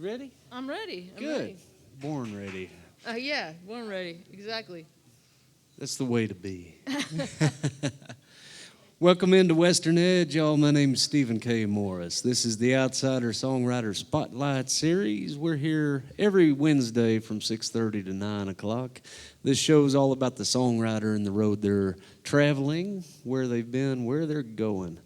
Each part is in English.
You ready? I'm ready. I'm Good. ready. Born ready. Yeah, born ready. Exactly. That's the way to be. Welcome into Western Edge, y'all. My name's Stephen K. Morris. This is the Outsider Songwriter Spotlight Series. We're here every Wednesday from 6:30 to 9 o'clock. This show's all about the songwriter and the road they're traveling, where they've been, where they're going.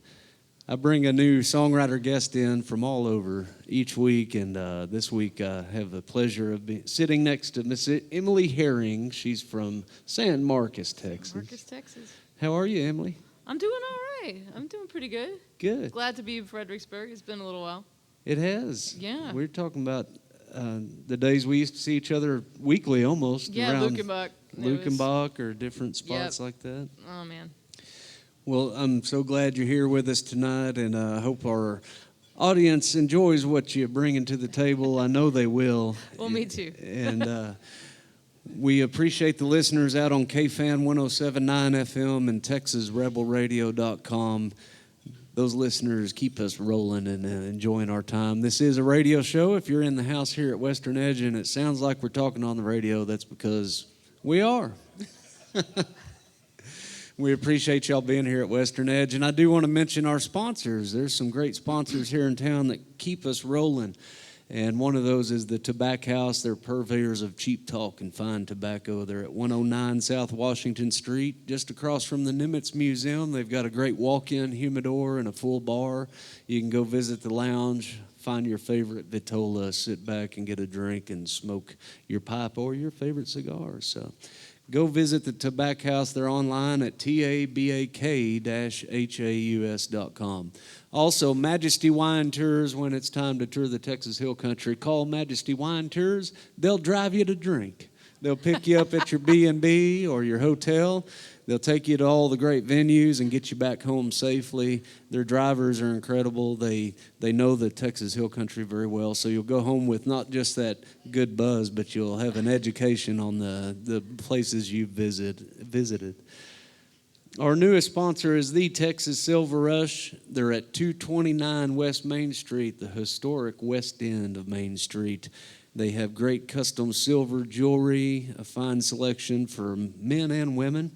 I bring a new songwriter guest in from all over each week, and this week I have the pleasure of sitting next to Miss Emily Herring. She's from San Marcos, Texas. Marcus, Texas. How are you, Emily? I'm doing all right. I'm doing pretty good. Good. Glad to be in Fredericksburg. It's been a little while. It has. Yeah. We're talking about the days we used to see each other weekly almost. Yeah, around Lukenbach. Lukenbach or different spots like that. Oh, man. Well, I'm so glad you're here with us tonight, and I hope our audience enjoys what you bring into the table. I know they will. Well, me too. And we appreciate the listeners out on KFan 107.9 FM and TexasRebelRadio.com. Those listeners keep us rolling and enjoying our time. This is a radio show. If you're in the house here at Western Edge and it sounds like we're talking on the radio, that's because we are. We appreciate y'all being here at Western Edge. And I do want to mention our sponsors. There's some great sponsors here in town that keep us rolling. And one of those is the Tobacco House. They're purveyors of cheap talk and fine tobacco. They're at 109 South Washington Street, just across from the Nimitz Museum. They've got a great walk-in humidor and a full bar. You can go visit the lounge, find your favorite Vitola, sit back and get a drink and smoke your pipe or your favorite cigar. So go visit the Tobacco House. They're online at tabak-haus.com. Also, Majesty Wine Tours, when it's time to tour the Texas Hill Country, call Majesty Wine Tours. They'll drive you to drink. They'll pick you up at your B&B or your hotel. They'll take you to all the great venues and get you back home safely. Their drivers are incredible. They know the Texas Hill Country very well, so you'll go home with not just that good buzz, but you'll have an education on the places you've visited. Our newest sponsor is the Texas Silver Rush. They're at 229 West Main Street, the historic west end of Main Street. They have great custom silver jewelry, a fine selection for men and women.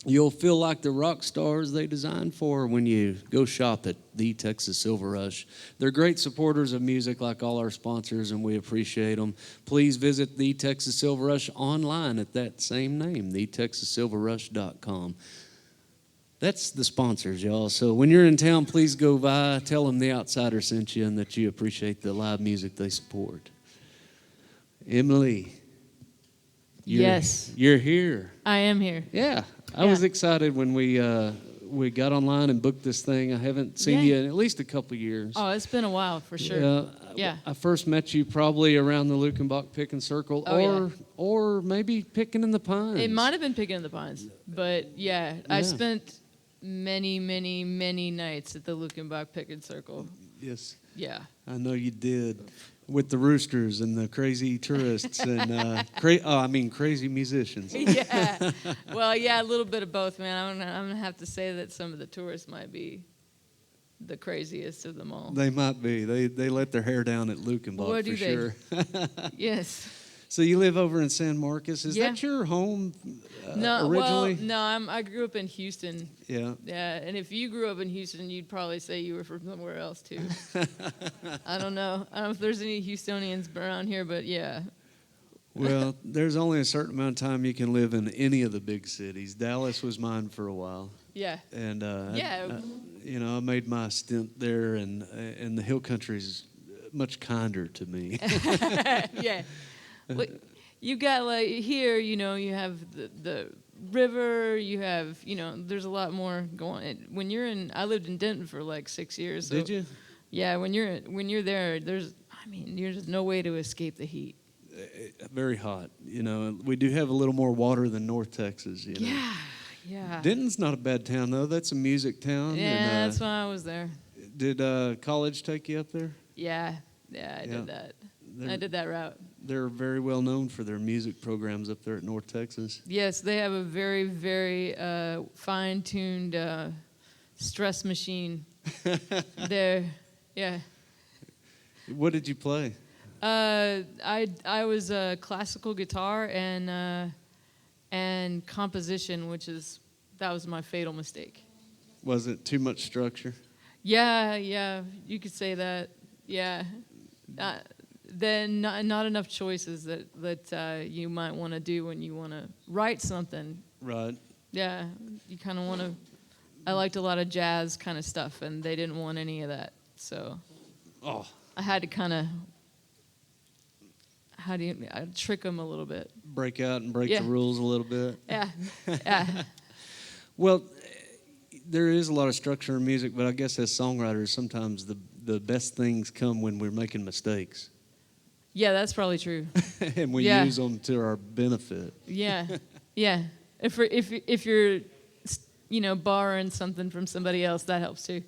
You'll feel like the rock stars they designed for when you go shop at the Texas Silver Rush. They're great supporters of music like all our sponsors, and we appreciate them. Please visit the Texas Silver Rush online at that same name, thetexassilverrush.com. That's the sponsors, y'all. So when you're in town, please go by, tell them the Outsider sent you and that you appreciate the live music they support. Emily. Yes. You're here. I am here. Yeah. I was excited when we got online and booked this thing. I haven't seen you in at least a couple of years. Oh, it's been a while for sure. Yeah. I first met you probably around the Lukenbach Picking Circle, or maybe Picking in the Pines. It might have been Picking in the Pines, but I spent many, many, many nights at the Lukenbach Picking Circle. Yes. Yeah. I know you did. With the roosters and the crazy tourists and crazy musicians. Yeah. Well, yeah, a little bit of both, man. I'm gonna have to say that some of the tourists might be the craziest of them all. They might be. They let their hair down at Lukenbach for sure. Yes. So you live over in San Marcos. Is that your home originally? Well, no, I grew up in Houston. Yeah. Yeah, and if you grew up in Houston, you'd probably say you were from somewhere else too. I don't know if there's any Houstonians around here, but yeah. Well, there's only a certain amount of time you can live in any of the big cities. Dallas was mine for a while. Yeah. And I made my stint there, and the Hill Country's much kinder to me. Yeah. Well, you got here, you have the river, you have, there's a lot more going. When you're I lived in Denton for 6 years. So, did you? Yeah, when you're there, there's just no way to escape the heat. Very hot. We do have a little more water than North Texas. Yeah, yeah. Denton's not a bad town though. That's a music town. Yeah, and, that's why I was there. Did college take you up there? Yeah, I did that. I did that route. They're very well known for their music programs up there at North Texas. Yes, they have a very, very fine-tuned stress machine there. Yeah. What did you play? I was classical guitar and composition, that was my fatal mistake. Was it too much structure? Yeah, you could say that. Yeah, then not enough choices that you might want to do when you want to write something. Right. Yeah, you kind of want to. I liked a lot of jazz kind of stuff, and they didn't want any of that, so I had to kind of. I'd trick them a little bit. Break out and break the rules a little bit. Yeah. Well, there is a lot of structure in music, but I guess as songwriters, sometimes the best things come when we're making mistakes. Yeah, that's probably true. And we use them to our benefit. Yeah. If you're, borrowing something from somebody else, that helps too.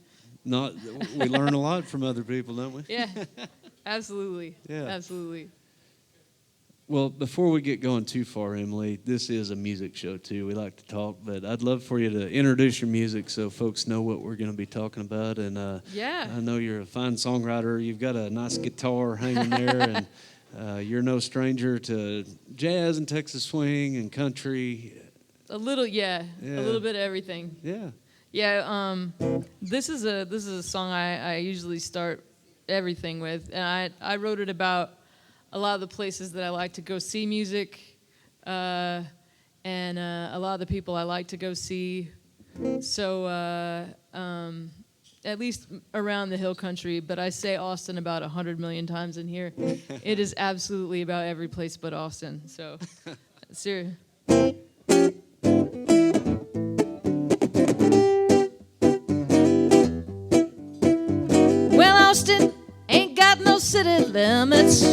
We learn a lot from other people, don't we? Yeah, absolutely. Yeah. Absolutely. Well, before we get going too far, Emily, this is a music show too. We like to talk, but I'd love for you to introduce your music so folks know what we're going to be talking about. And I know you're a fine songwriter. You've got a nice guitar hanging there, and you're no stranger to jazz and Texas swing and country. A little bit of everything. Yeah. Yeah. This is a song I usually start everything with, and I wrote it about a lot of the places that I like to go see music, and a lot of the people I like to go see. So at least around the hill country, but I say Austin about 100 million times in here. It is absolutely about every place but Austin. So, serious. Well, Austin ain't got no city limits.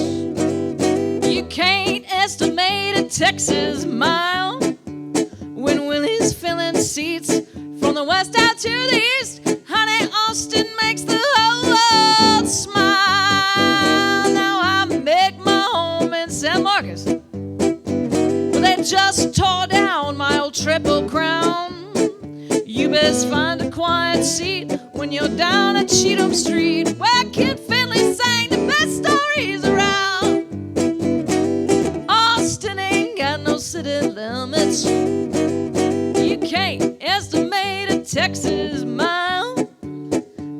You can't estimate a Texas mile. When Willie's filling seats from the west out to the east, honey, Austin makes the whole world smile. Now I make my home in San Marcos, but they just tore down my old Triple Crown. You best find a quiet seat when you're down at Cheatham Street, where Kid Finley sang the best stories around. Austin ain't got no city limits. You can't estimate a Texas mile.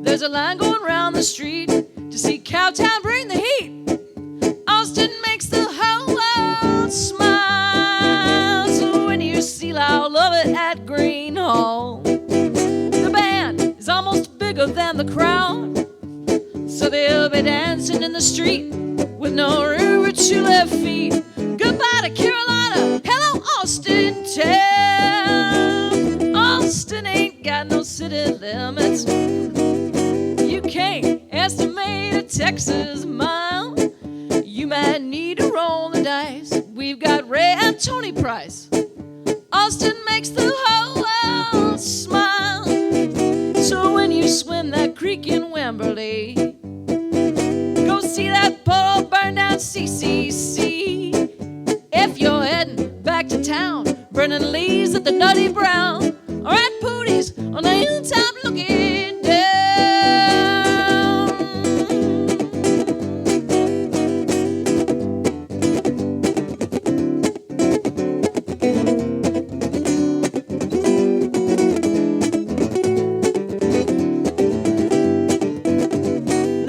There's a line going round the street to see Cowtown bring the heat. Austin makes the whole world smile. So when you see I'll love it at Green Hall, the band is almost bigger than the crowd. So they'll be dancing in the street with no room for two left feet. Goodbye to Carolina, hello Austin town. Austin ain't got no city limits. You can't estimate a Texas mile. You might need to roll the dice. We've got Ray and Tony Price. Austin makes the whole world smile. So when you swim that creek in Wimberley, go see that poor old burned down CCC. If you're heading back to town, burning leaves at the Nutty Brown, or at Pootie's on the hilltop looking down.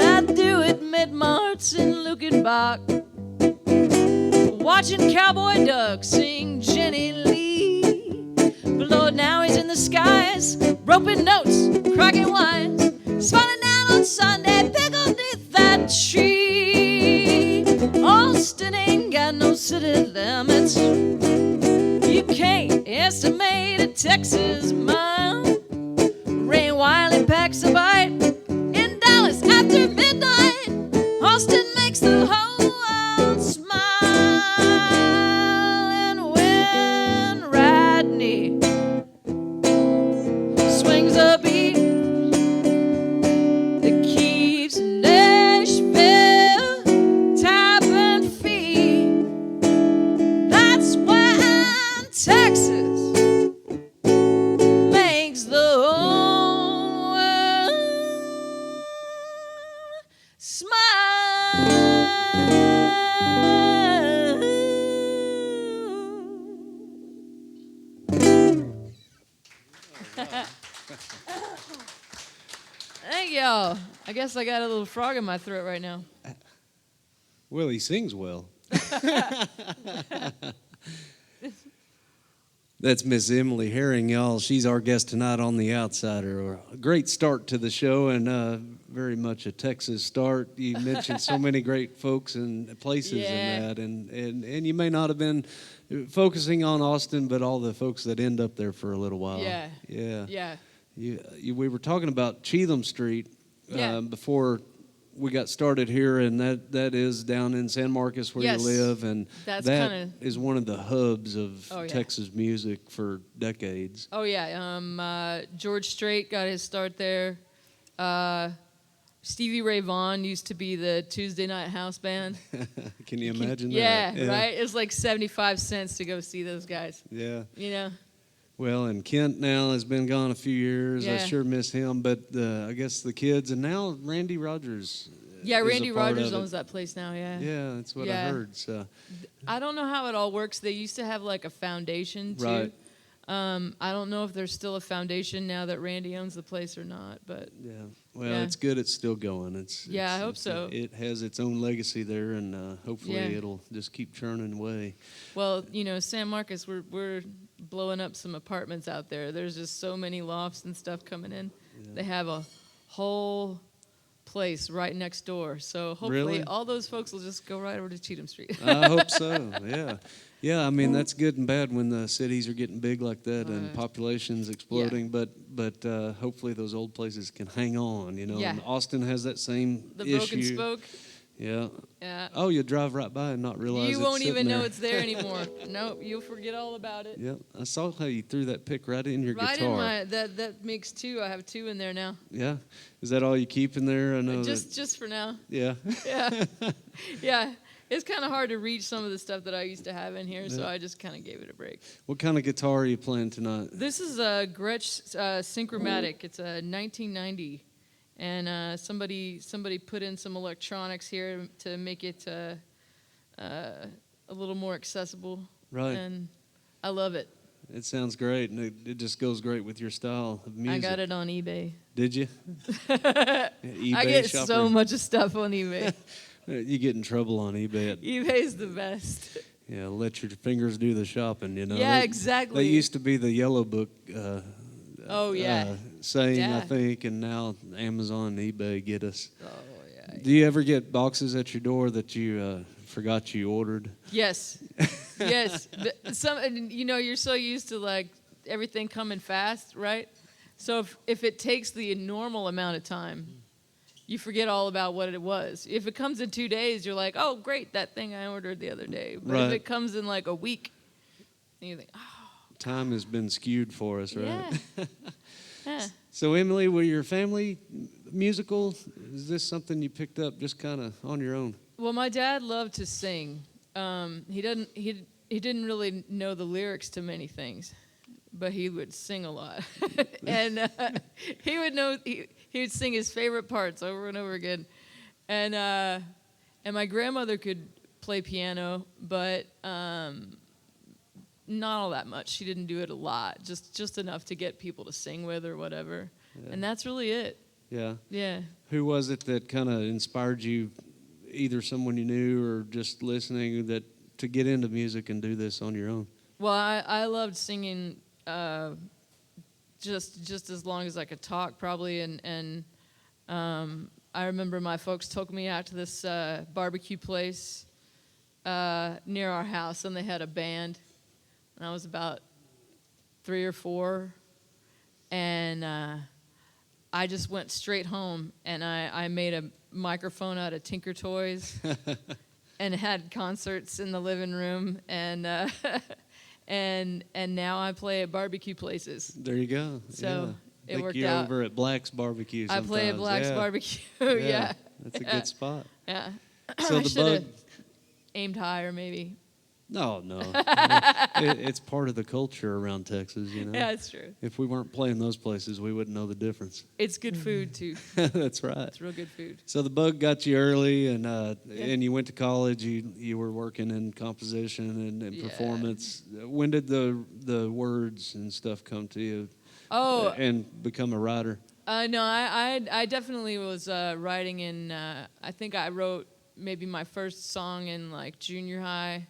I do admit my heart's in Lukenbach, watching Cowboy Doug sing Jenny Lee. But Lord, now he's in the skies, roping notes, cracking wines, smiling down on Sunday, pickled beneath that tree. Austin ain't got no city limits. You can't estimate a Texas mile. Ray Wiley packs a bite in Dallas after midnight. Austin makes the whole world smile. And when Rodney swings a beat that keeps Nashville tapping feet, that's when Texas makes the whole world smile. Thank y'all. I guess I got a little frog in my throat right now. Well, he sings well. That's Miss Emily Herring, y'all. She's our guest tonight on The Outsider. A great start to the show, and very much a Texas start. You mentioned so many great folks and places in that, and you may not have been focusing on Austin, but all the folks that end up there for a little while. Yeah. We were talking about Cheatham Street before we got started here, and that is down in San Marcos where you live, and that is one of the hubs of Texas music for decades. Oh yeah, George Strait got his start there. Stevie Ray Vaughan used to be the Tuesday night house band. Can you imagine that? Yeah, right. It's like 75 cents to go see those guys. Yeah. You know. Well, and Kent now has been gone a few years. I sure miss him, but I guess the kids, and now Randy Rogers. Yeah, Randy Rogers owns that place now. Yeah, that's what I heard. So I don't know how it all works. They used to have like a foundation too. Right. I don't know if there's still a foundation now that Randy owns the place or not, but well, it's good it's still going. I hope so. It has its own legacy there, and hopefully it'll just keep churning away. Well, San Marcos, we're blowing up some apartments out there. There's just so many lofts and stuff coming in. Yeah. They have a whole place right next door, so hopefully all those folks will just go right over to Cheatham Street. I hope so. Yeah, I mean, that's good and bad when the cities are getting big like that and population's exploding, but hopefully those old places can hang on, And Austin has that same issue. The broken spoke. Yeah. Oh, you drive right by and not realize you won't even know there. it's there anymore. Nope, you'll forget all about it. Yeah, I saw how you threw that pick right in your guitar. Right in that makes two. I have two in there now. Yeah, is that all you keep in there? I know just for now. Yeah. Yeah. It's kind of hard to reach some of the stuff that I used to have in here, so I just kind of gave it a break. What kind of guitar are you playing tonight? This is a Gretsch Synchromatic. It's a 1990, and somebody put in some electronics here to make it a little more accessible. Right. And I love it. It sounds great, and it just goes great with your style of music. I got it on eBay. Did you? eBay I get shopper. so much stuff on eBay. You get in trouble on eBay. eBay's the best. Yeah, let your fingers do the shopping, Yeah, exactly. They used to be the Yellow Book saying, I think, and now Amazon and eBay get us. Oh, yeah. Do you ever get boxes at your door that you forgot you ordered? Yes. Yes. You're so used to, like, everything coming fast, right? So if it takes the normal amount of time, you forget all about what it was. If it comes in 2 days, you're like, oh, great, that thing I ordered the other day. But if it comes in like a week, then you think, oh. Time has been skewed for us, right? Yeah. So, Emily, were your family musical? Is this something you picked up just kind of on your own? Well, my dad loved to sing. He didn't really know the lyrics to many things, but he would sing a lot. And he would sing his favorite parts over and over again. And my grandmother could play piano, but not all that much. She didn't do it a lot, just enough to get people to sing with or whatever. Yeah. And that's really it. Yeah. Yeah. Who was it that kind of inspired you, either someone you knew or just listening, to get into music and do this on your own? Well, I loved singing just as long as I could talk, probably, and I remember my folks took me out to this barbecue place near our house, and they had a band, and I was about 3 or 4, and I just went straight home, and I made a microphone out of Tinker Toys, and had concerts in the living room, and now I play at barbecue places. There you go. So it worked you're out. Over at Black's Barbecue sometimes. I play at Black's Barbecue. Yeah. That's a good spot. Yeah. So I the should have bug. aimed higher, maybe. No. It's part of the culture around Texas, Yeah, it's true. If we weren't playing those places, we wouldn't know the difference. It's good food, too. That's right. It's real good food. So the bug got you early, and you went to college. You were working in composition and performance. When did the words and stuff come to you? Oh. And become a writer? No, I definitely was writing in. I think I wrote maybe my first song in like junior high.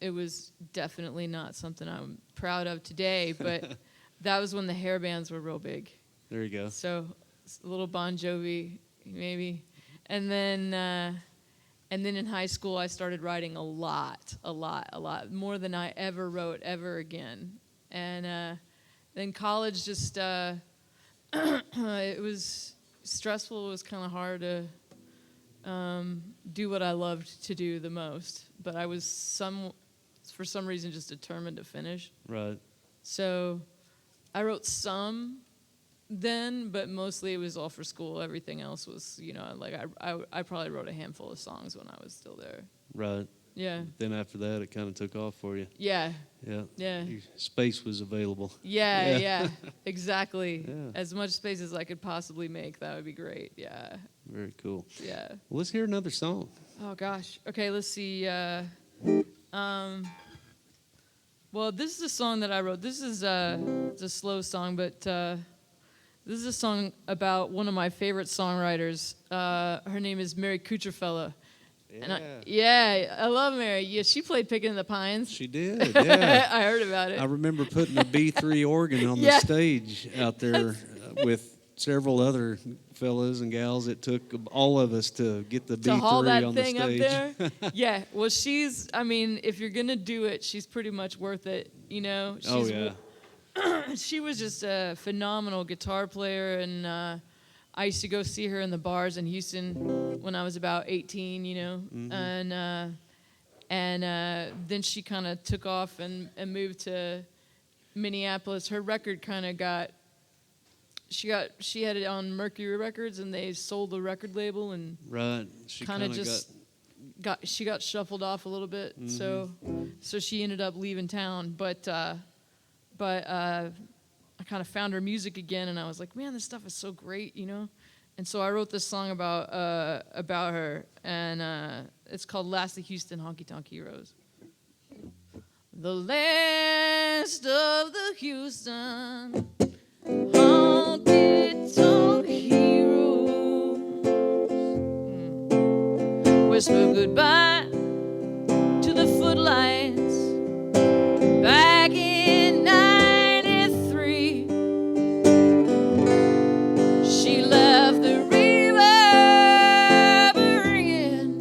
It was definitely not something I'm proud of today, but that was when the hair bands were real big. There you go. So a little Bon Jovi, maybe, and then in high school I started writing a lot, more than I ever wrote ever again, and then college just it was stressful. It was kind of hard to do what I loved to do the most, but I was for some reason just determined to finish. Right. So I wrote some then, but mostly it was all for school. Everything else was, like I probably wrote a handful of songs when I was still there. Right. Yeah. Then after that, it kind of took off for you. Yeah. Yeah. Yeah. Your space was available. Yeah. Exactly. Yeah. As much space as I could possibly make, that would be great. Yeah. Very cool. Yeah. Well, let's hear another song. Oh gosh. Okay, let's see. Well, this is a song that I wrote. This is it's a slow song, but this is a song about one of my favorite songwriters. Her name is Mary Kucherfella. Yeah. And I love Mary. Yeah, she played Picking in the Pines. She did, yeah. I heard about it. I remember putting a B3 organ on the Yeah. stage out there with several other fellas and gals. It took all of us to get the To B3 haul that on the thing up stage. there. Yeah, well, if you're going to do it, she's pretty much worth it, She's, Oh, yeah. She was just a phenomenal guitar player, and I used to go see her in the bars in Houston when I was about 18, Mm-hmm. and then she kind of took off and moved to Minneapolis. Her record kind of she had it on Mercury Records, and they sold the record label, and Right. She kind of just she got shuffled off a little bit. So she ended up leaving town, but I kind of found her music again, and I was like, man, this stuff is so great, And so I wrote this song about her, and it's called "Last of Houston Honky Tonk Heroes." The last of the Houston honky tonk heroes whisper goodbye to the footlights back in '93. She left the reverb ringing,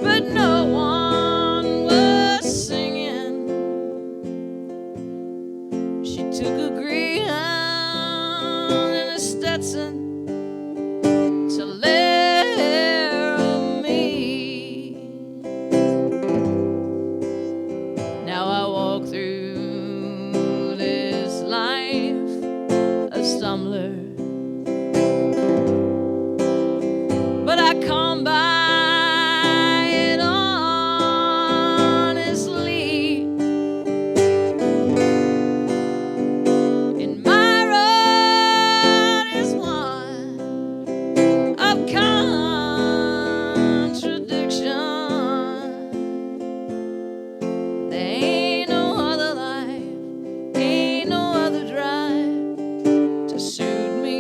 but no one was singing. She took a Greyhound and a Stetson to Laramie. Now I walk through this life a stumbler, but I come by it honestly. And my road is one of contradiction. There ain't no other life, ain't no other drive to suit me.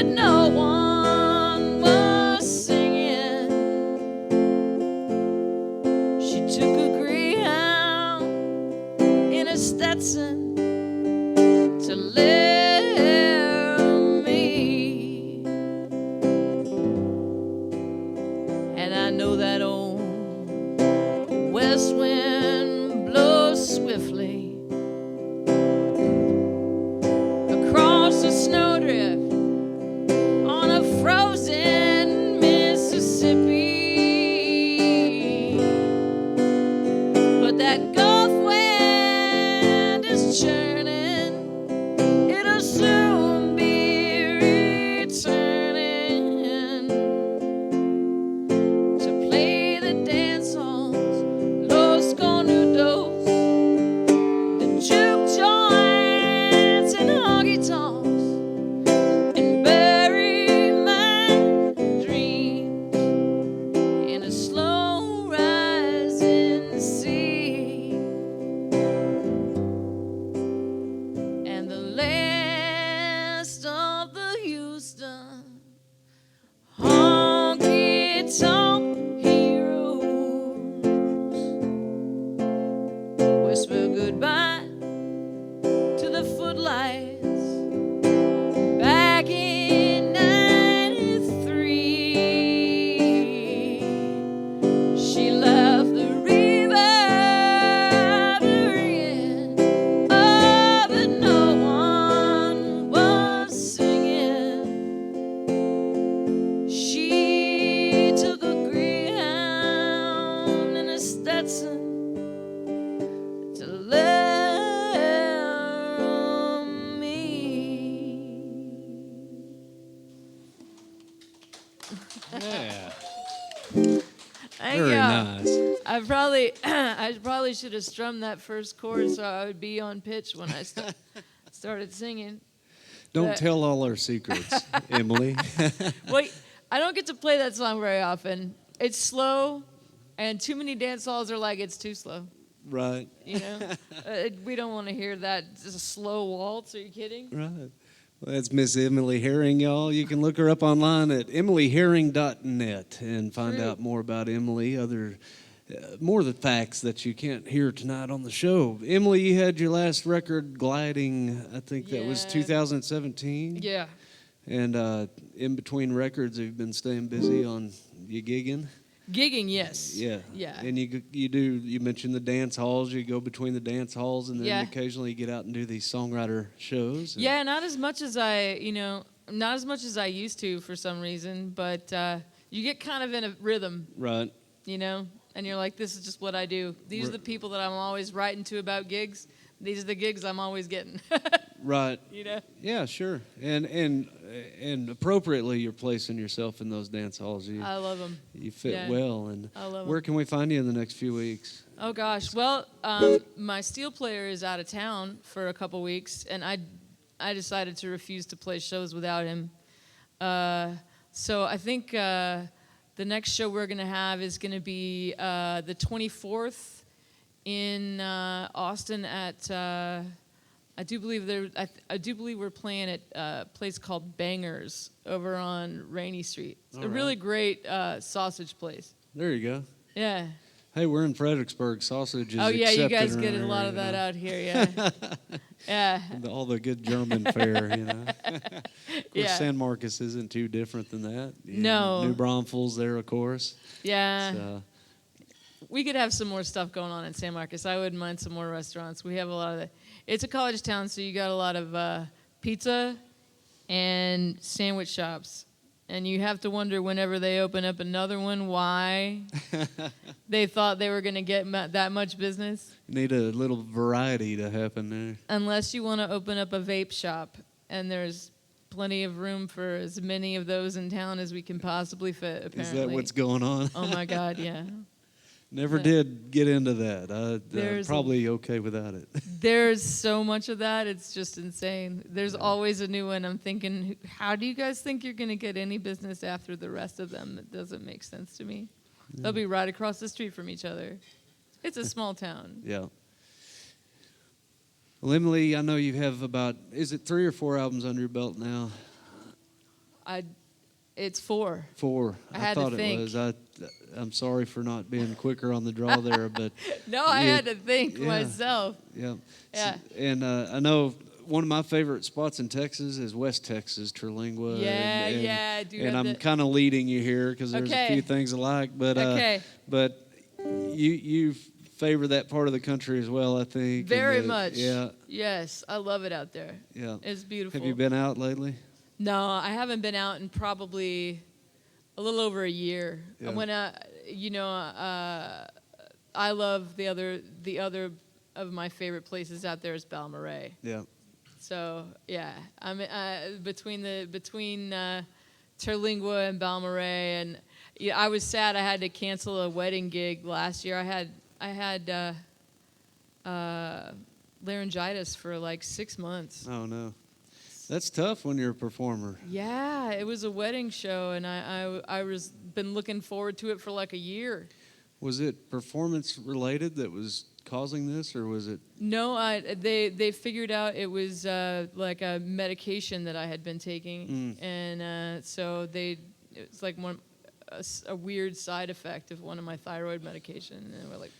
but no one was singing. She took a Greyhound in a Stetson to lure me. And I know that old west wind blows swiftly across the snowdrift on a frozen Mississippi. But that Gulf wind is churning, it'll soon be returning to play the dance halls, Los Cornudos, the juke joints and honky tonks, and bury my dreams in a slow rising sea. And the last of the Houston honky tonk heroes whisper goodbye to the footlights back in '93. She left the reverberating, oh, but no one was singing. She took a Greyhound and a Stetson to lure me. Yeah. Thank Very you. nice. I probably should have strummed that first chord so I would be on pitch when I started singing. Don't But- tell all our secrets, Emily. Wait, I don't get to play that song very often. It's slow, and too many dance halls are like, it's too slow. Right. You know, we don't want to hear that. It's a slow waltz. Are you kidding? Right. Well, that's Miss Emily Herring, y'all. You can look her up online at emilyherring.net and find True. out more about Emily, more of the facts that you can't hear tonight on the show. Emily, you had your last record, Gliding, I think that was Yeah. 2017. Yeah. And in between records, have you been staying busy on you gigging? Gigging, yes. Yeah. Yeah. And you mentioned the dance halls. You go between the dance halls, and then Yeah. occasionally you get out and do these songwriter shows. Yeah, not as much as I used to for some reason, but you get kind of in a rhythm, Right. you know, and you're like, this is just what I do. These are the people that I'm always writing to about gigs. These are the gigs I'm always getting. Right. You know? Yeah, sure. And appropriately, you're placing yourself in those dance halls. I love them. You fit Yeah. well. And I love 'em. where can we find you in the next few weeks? Oh gosh. Well, my steel player is out of town for a couple weeks, and I decided to refuse to play shows without him. So I think the next show we're gonna have is gonna be the 24th in Austin at. I do believe we're playing at a place called Bangers over on Rainy Street. It's All a really right. great sausage place. There you go. Yeah. Hey, we're in Fredericksburg. Sausage is Oh yeah, you accepted guys in get our a lot area, of that you know. out here, yeah. Yeah. All the good German fare, you know. Of course, Yeah. San Marcos isn't too different than that. No. New Braunfels there, of course. Yeah. So, We could have some more stuff going on in San Marcos. I wouldn't mind some more restaurants. We have a lot of that. It's a college town, so you got a lot of pizza and sandwich shops. And you have to wonder whenever they open up another one why they thought they were going to get that much business. need a little variety to happen there. Unless you want to open up a vape shop, and there's plenty of room for as many of those in town as we can possibly fit, apparently. Is that what's going on? Oh, my God, yeah. Never Yeah. did get into that. I'm There's probably okay without it. There's so much of that. It's just insane. There's always a new one. I'm thinking, how do you guys think you're going to get any business after the rest of them? That doesn't make sense to me. They'll be right across the street from each other. It's a small town. Yeah. Well, Emily, I know you have about, is it 3 or 4 albums under your belt now? It's 4. 4. I had thought to it think. was. I'm sorry for not being quicker on the draw there, but No, I had to think yeah. myself. Yeah. Yeah. And I know one of my favorite spots in Texas is West Texas, Terlingua. Yeah, and, yeah, I do And have I'm the- kind of leading you here because there's a Okay. few things alike, but Okay. but you favor that part of the country as well, I think. Very and, much. Yeah. Yes, I love it out there. Yeah. It's beautiful. Have you been out lately? No, I haven't been out in probably a little over a year. Yeah. When I love the other of my favorite places out there is Balmorhea. Yeah. So yeah, I'm between Terlingua and Balmorhea, and yeah, I was sad I had to cancel a wedding gig last year. I had laryngitis for like 6 months. Oh no, that's tough when you're a performer. Yeah, it was a wedding show, and I was been looking forward to it for like a year. Was it performance related that was causing this, or was it? No, they figured out it was like a medication that I had been taking, and so it's like a weird side effect of one of my thyroid medication, and we're like,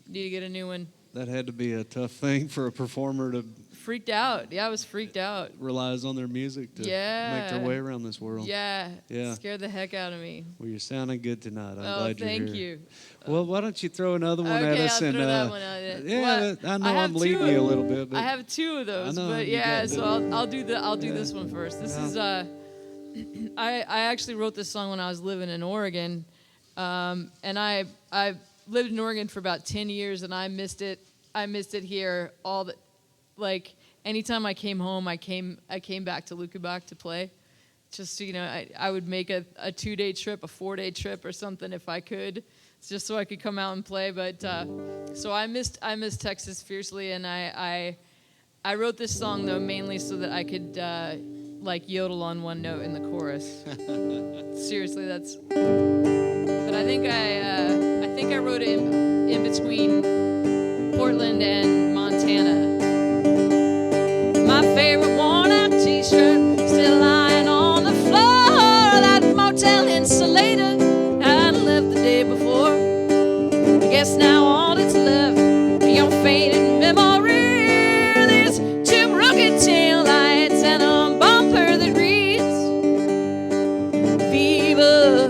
need to get a new one. That had to be a tough thing for a performer to Freaked out. Yeah, I was freaked out. relies on their music to make their way around this world. Yeah. Yeah. Scared the heck out of me. Well, you're sounding good tonight. I'm Oh, glad you're thank here. you. Well, why don't you throw another one at Okay, us? I'll and throw that one at you. Well, I know I have I'm leading two- you a little bit, but I have 2 of those, I know, but you yeah, got so it. I'll do Yeah. this one first. This Yeah. is I actually wrote this song when I was living in Oregon, and I lived in Oregon for about 10 years, and I missed it. I missed it here all the like. Anytime I came home, I came back to Lukebach to play. Just so, I would make a 2-day trip, a 4-day trip or something if I could, just so I could come out and play. But so I missed Texas fiercely, and I wrote this song though mainly so that I could like yodel on one note in the chorus. Seriously, that's. But I think I wrote it in between Portland and Montana. My favorite worn-out T-shirt still lying on the floor. That motel insulator I left the day before. I guess now all that's left are your faded memory. These 2 rugged tail lights and a bumper that reads Viva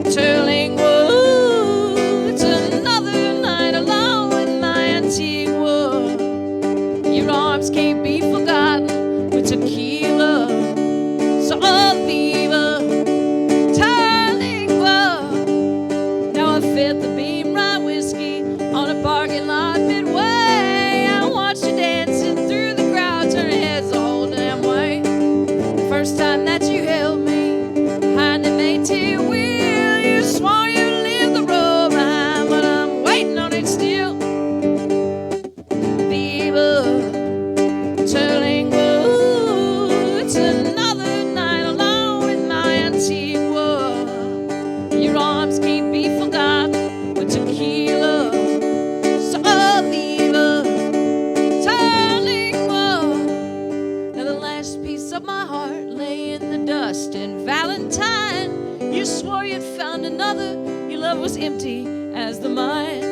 Terlingua. It's another night alone with my Antigua. Your arms can't be forgotten with tequila. So viva Terlingua. Now I fit the beam rye whiskey on a parking lot midway. I watched you dancing through the crowd, turning heads the whole damn way. First time that you held me behind the Métis wheel, you swore you'd leave the road behind, but I'm waiting on it still. Viva Terlingua. It's another night alone with my Antigua. Your arms can't be forgotten with tequila. So viva Terlingua. Now the last piece of my heart lay in the dust in Valentine. You swore you'd found another. Your love was empty as the mines.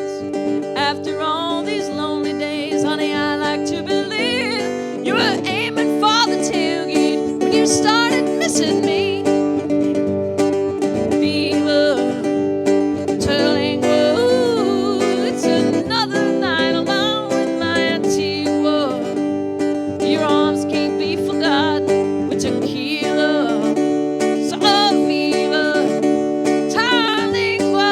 After all these lonely days, honey, I like to believe you were aiming for the tailgate when you started missing me. Viva Terlingua. It's another night alone with my Antigua. Your arms can't be forgotten with tequila. So viva Terlingua.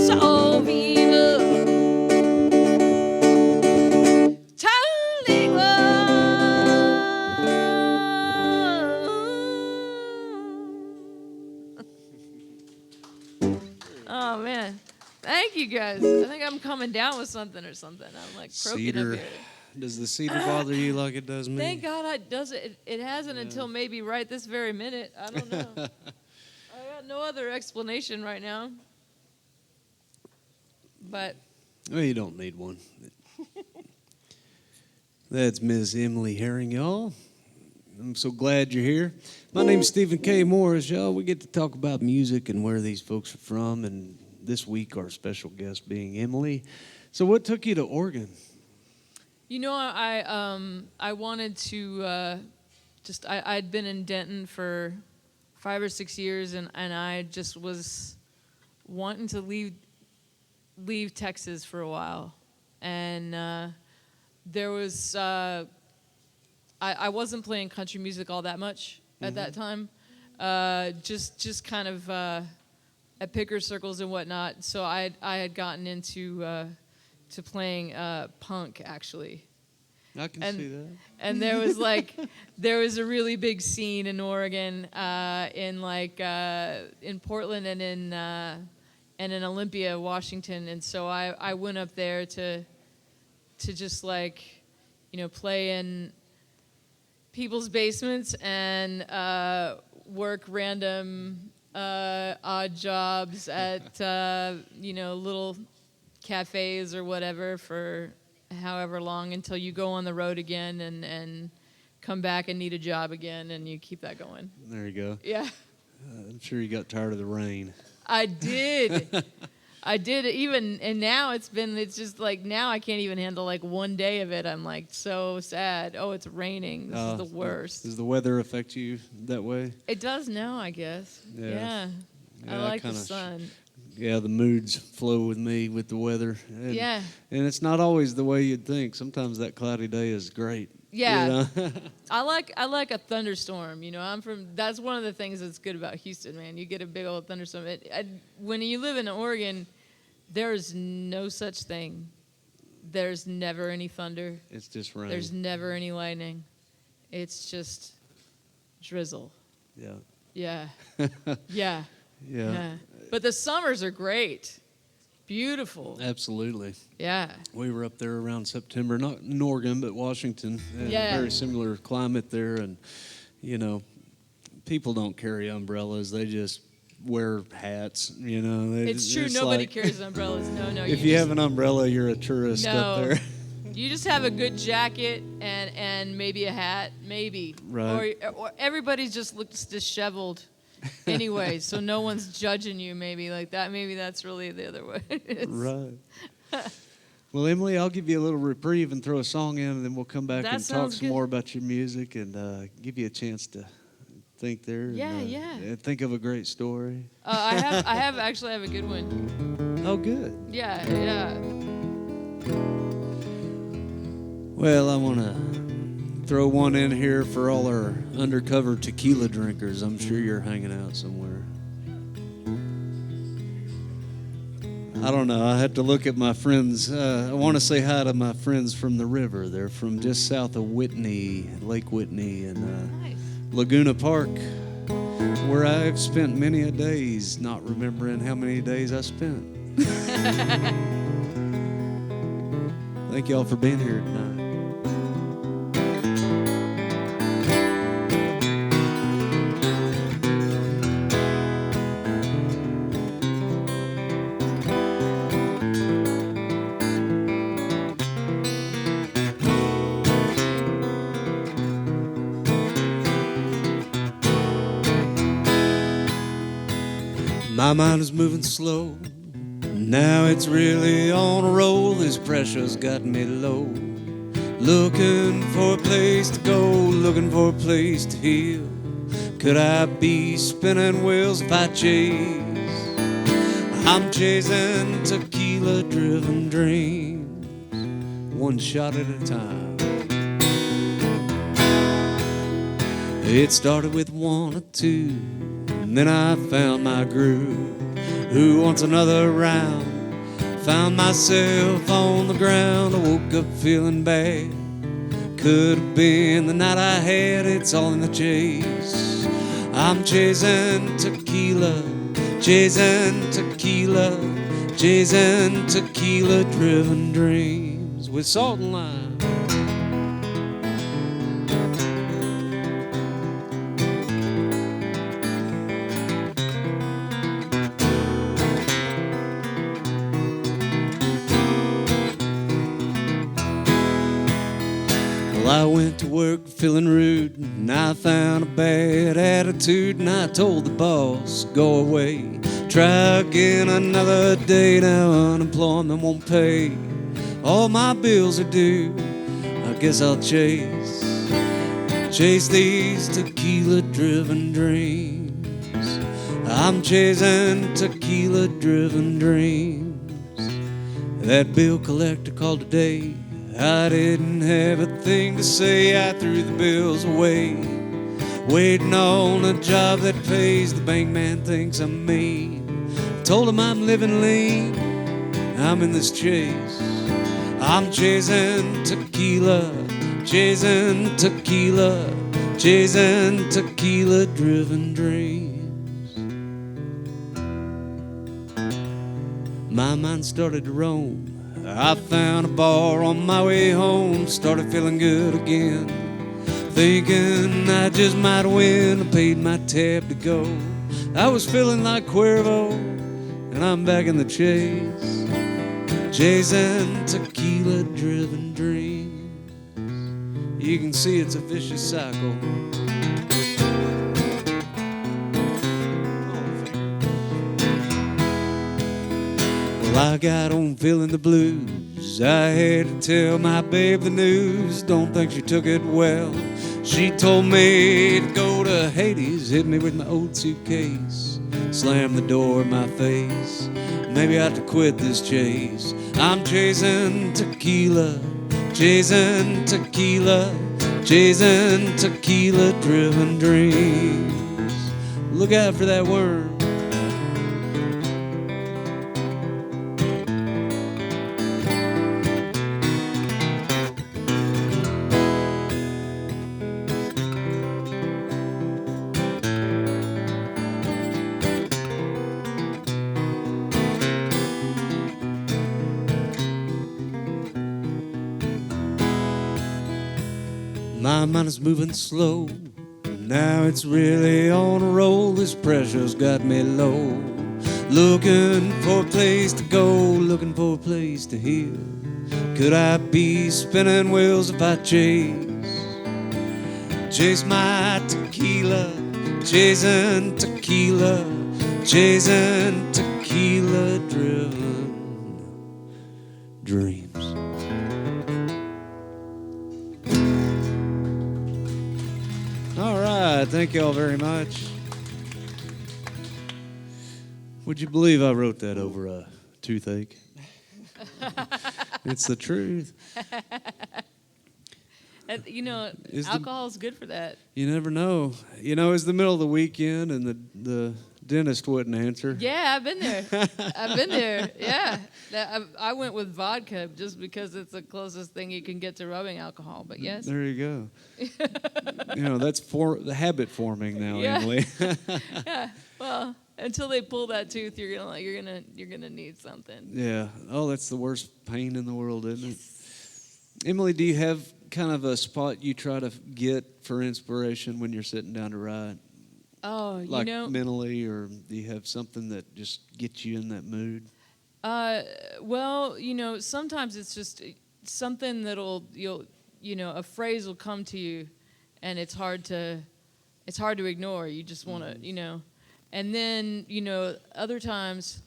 So viva Oh man, thank you guys. I think I'm coming down with something or something. I'm like croaking Cedar. up here. Does the cedar bother you like it does me? Thank God it doesn't. It hasn't until maybe right this very minute. I don't know. I got no other explanation right now. But Well, you don't need one. That's Miss Emily Herring, y'all. I'm so glad you're here. My name's Stephen K. Morris, y'all. We get to talk about music and where these folks are from, and this week our special guest being Emily. So what took you to Oregon? You know, I wanted to I'd been in Denton for 5 or 6 years, and I just was wanting to leave Texas for a while, and there was I wasn't playing country music all that much at that time, just kind of at picker circles and whatnot. So I had gotten into to playing punk, actually. I can see that. And there was there was a really big scene in Oregon, in Portland and in Olympia, Washington. And so I went up there to just play in people's basements and work random odd jobs at little cafes or whatever for however long until you go on the road again and come back and need a job again, and you keep that going. There you go. Yeah. I'm sure you got tired of the rain. I did. I did, and now it's just now I can't even handle one day of it. I'm so sad. Oh, it's raining. This is the worst. Does the weather affect you that way? It does now, I guess. Yeah. I like the sun. The moods flow with me with the weather. And, yeah. And it's not always the way you'd think. Sometimes that cloudy day is great. Yeah. You know? I like a thunderstorm. That's one of the things that's good about Houston, man. You get a big old thunderstorm. When you live in Oregon, there's no such thing. There's never any thunder. It's just rain. There's never any lightning. It's just drizzle. Yeah. Yeah. Yeah. Yeah. But the summers are great. Beautiful. Absolutely. Yeah. We were up there around September, not in Oregon, but Washington. Yeah. Very similar climate there. And, people don't carry umbrellas. They just wear hats, It's true. Nobody carries umbrellas. No. If you have an umbrella, you're a tourist up there. You just have a good jacket and maybe a hat, maybe. Right. Or everybody just looks disheveled anyway, so no one's judging you maybe like that. Maybe that's really the other way. Right. Well, Emily, I'll give you a little reprieve and throw a song in, and then we'll come back and talk some more about your music and give you a chance to think there. Yeah, and think of a great story. I actually have a good one. Oh, good. Yeah. Well, I want to throw one in here for all our undercover tequila drinkers. I'm sure you're hanging out somewhere. I don't know. I have to look at my friends. I want to say hi to my friends from the river. They're from just south of Whitney, Lake Whitney, and Nice. Laguna Laguna Park, where I've spent many a days not remembering how many days I spent. Thank y'all for being here tonight. My mind is moving slow. Now it's really on a roll. This pressure's got me low. Looking for a place to go, looking for a place to heal. Could I be spinning wheels if I chase? I'm chasing tequila-driven dreams, one shot at a time. It started with one or two, and then I found my groove. Who wants another round? Found myself on the ground. I woke up feeling bad. Could have been the night I had. It's all in the chase. I'm chasing tequila, chasing tequila, chasing tequila-driven dreams with salt and lime. I went went to work feeling rude, and I found a bad attitude, and I told the boss, go away. Try again another day, now unemployment won't pay. All my bills are due, I guess I'll chase these tequila-driven dreams. I'm chasing tequila-driven dreams. That bill collector called today. I didn't have a thing to say. I threw the bills away, waiting on a job that pays. The bank man thinks I'm mean. Told him I'm living lean. I'm in this chase. I'm chasing tequila, chasing tequila, chasing tequila-driven dreams. My mind started to roam. I found a bar on my way home. Started feeling good again, thinking I just might win. I paid my tab to go. I was feeling like Cuervo, and I'm back in the chase, chasing tequila-driven dreams. You can see it's a vicious cycle. Well, I got on feeling the blues. I had to tell my babe the news. Don't think she took it well. She told me to go to Hades, hit me with my old suitcase, slam the door in my face. Maybe I have to quit this chase. I'm chasing tequila, chasing tequila, chasing tequila-driven dreams. Look out for that worm. My mind is moving slow. Now it's really on a roll. This pressure's got me low. Looking for a place to go, looking for a place to heal. Could I be spinning wheels if I chase my tequila, chasing tequila, chasing tequila-driven dreams. All right, thank you all very much. Would you believe I wrote that over a toothache? It's the truth. You know, alcohol's good for that. You never know. You know, it's the middle of the weekend and the dentist wouldn't answer. Yeah, I've been there. I've been there. Yeah. I went with vodka just because it's the closest thing you can get to rubbing alcohol. But yes. There you go. You know, that's the habit forming now, Yeah. Emily. Yeah. Well, until they pull that tooth, you're gonna need something. Yeah. Oh, that's the worst pain in the world, isn't it? Emily, do you have kind of a spot you try to get for inspiration when you're sitting down to write? Oh, Like mentally, or do you have something that just gets you in that mood? Well, you know, sometimes it's just something a phrase will come to you, and it's hard to ignore. You just want to, and then, other times